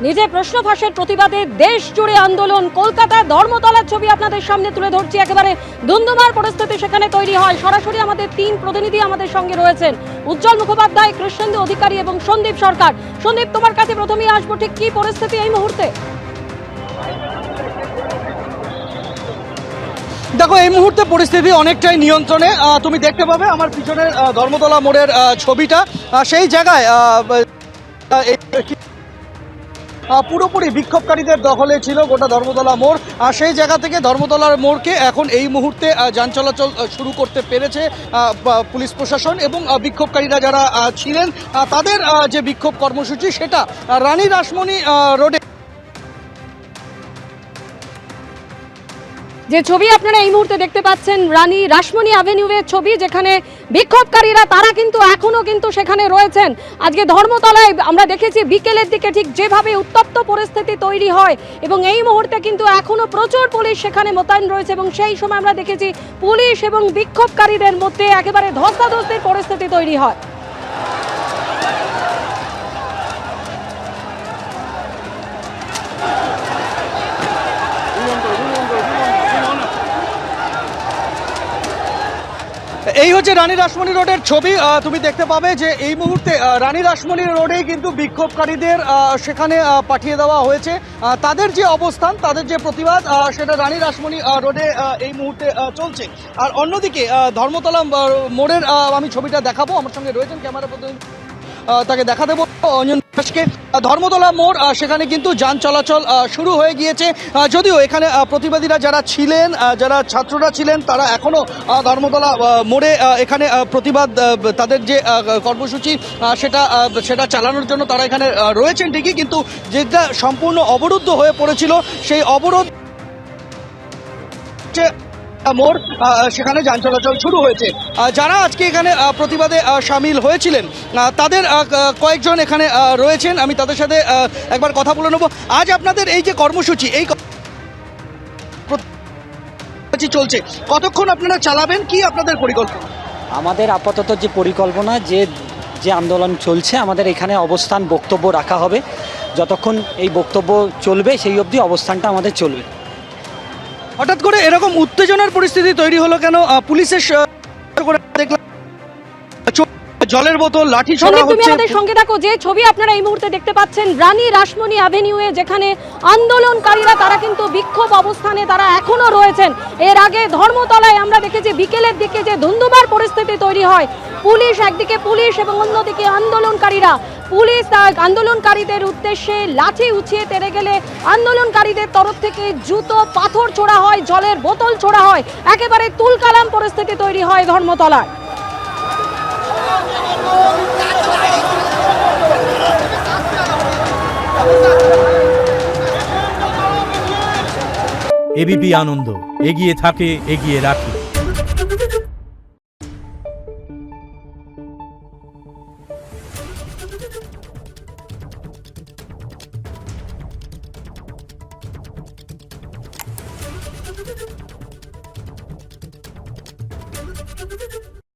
নিজে প্রশ্ন ফাঁসের প্রতিবাদে দেশ জুড়ে আন্দোলন। কলকাতার ধর্মতলার ছবি আপনাদের সামনে তুলে ধরছি। একেবারে ধুন্ধুমার পরিস্থিতি সেখানে তৈরি হয়। সরাসরি আমাদের তিন প্রতিনিধি আমাদের সঙ্গে রয়েছেন, উজ্জ্বল মুখোপাধ্যায়, কৃষ্ণেন্দু অধিকারী এবং সন্দীপ সরকার। সন্দীপ, তোমার কাছে প্রথমেই আসবো, ঠিক কি পরিস্থিতি এই মুহূর্তে? দেখো, এই মুহূর্তে পরিস্থিতি অনেকটাই নিয়ন্ত্রণে। তুমি দেখতে পাবে আমার পিছনের ধর্মতলা মোড়ের ছবিটা, সেই জায়গায় পুরোপুরি বিক্ষোভকারীদের দখলে ছিল গোটা ধর্মতলা মোড়। আর সেই জায়গা থেকে ধর্মতলার মোড়কে এখন এই মুহূর্তে যান চলাচল শুরু করতে পেরেছে পুলিশ প্রশাসন এবং বিক্ষোভকারীরা যারা ছিলেন তাদের যে বিক্ষোভ কর্মসূচি সেটা রানী রাসমণি রোডে। যে ছবি আপনারা এই মুহূর্তে দেখতে পাচ্ছেন রানী রাসমণি অ্যাভিনিউয়ের ছবি, যেখানে বিক্ষোভকারীরা তারা কিন্তু এখনো কিন্তু সেখানে রয়েছেন। আজকে ধর্মতলায় আমরা দেখেছি বিকেলের দিকে ঠিক যেভাবে উত্তপ্ত পরিস্থিতি তৈরি হয় এবং এই মুহূর্তে কিন্তু এখনো প্রচুর পুলিশ সেখানে মোতায়েন রয়েছে এবং সেই সময় আমরা দেখেছি পুলিশ এবং বিক্ষোভকারীদের মধ্যে একেবারে ধস্তাধস্তির পরিস্থিতি তৈরি হয়। এই হচ্ছে রানী রাসমণি রোডের ছবি। তুমি দেখতে পাবে যে এই মুহূর্তে রানী রাসমণি রোডেই কিন্তু বিক্ষোভকারীদের সেখানে পাঠিয়ে দেওয়া হয়েছে। তাদের যে অবস্থান, তাদের যে প্রতিবাদ, সেটা রানী রাসমণি রোডে এই মুহূর্তে চলছে। আর অন্যদিকে ধর্মতলা মোড়ের আমি ছবিটা দেখাবো, আমার সঙ্গে রয়েছেন ক্যামেরা প্রতিনিধি, তাকে দেখা দেবো অঞ্জন দাসকে। ধর্মতলা মোড় সেখানে কিন্তু যান চলাচল শুরু হয়ে গিয়েছে। যদিও এখানে প্রতিবাদীরা যারা ছিলেন, যারা ছাত্ররা ছিলেন, তারা এখনো ধর্মতলা মোড়ে এখানে প্রতিবাদ, তাদের যে কর্মসূচি সেটা চালানোর জন্য তারা এখানে রয়েছেন ঠিকই, কিন্তু যেটা সম্পূর্ণ অবরুদ্ধ হয়ে পড়েছিল সেই অবরোধ মোড় সেখানে যান চলাচল শুরু হয়েছে। যারা আজকে এখানে প্রতিবাদে সামিল হয়েছিলেন তাদের কয়েকজন এখানে রয়েছেন, আমি তাদের সাথে একবার কথা বলে নেব। আজ আপনাদের এই যে কর্মসূচি, এই চলছে, কতক্ষণ আপনারা চালাবেন, কি আপনাদের পরিকল্পনা? আমাদের আপাতত যে পরিকল্পনা, যে আন্দোলন চলছে, আমাদের এখানে অবস্থান বক্তব্য রাখা হবে। যতক্ষণ এই বক্তব্য চলবে সেই অবধি অবস্থানটা আমাদের চলবে। হঠাৎ করে এরকম উত্তেজনার পরিস্থিতি তৈরি হলো কেন? পুলিশের দেখলাম জলের বোতল, লাঠি ছোড়া হচ্ছে। তুমি আমাদের সঙ্গে থাকো। যে ছবি আপনারা এই মুহূর্তে দেখতে পাচ্ছেন রানী রাসমণি অ্যাভিনিউয়ে, যেখানে আন্দোলনকারীরা তারা কিন্তু বিক্ষোভ অবস্থানে তারা এখনো রয়েছেন। এর আগে ধর্মতলায় আমরা দেখেছি বিকেলের দিকে যে ধুন্ধুমার পরিস্থিতি তৈরি হয়, পুলিশ একদিকে পুলিশ এবং অন্যদিকে আন্দোলনকারীরা। পুলিশ আন্দোলনকারীদের উদ্দেশ্যে লাঠি উঁচিয়ে তেড়ে গেলে আন্দোলনকারীদের তরফ থেকে জুতো, পাথর ছোড়া হয়, জলের বোতল ছোড়া হয়। একেবারে তুলকালাম পরিস্থিতি তৈরি হয় ধর্মতলায়। এবিপি আনন্দ, এগিয়ে থাকে, এগিয়ে রাখে।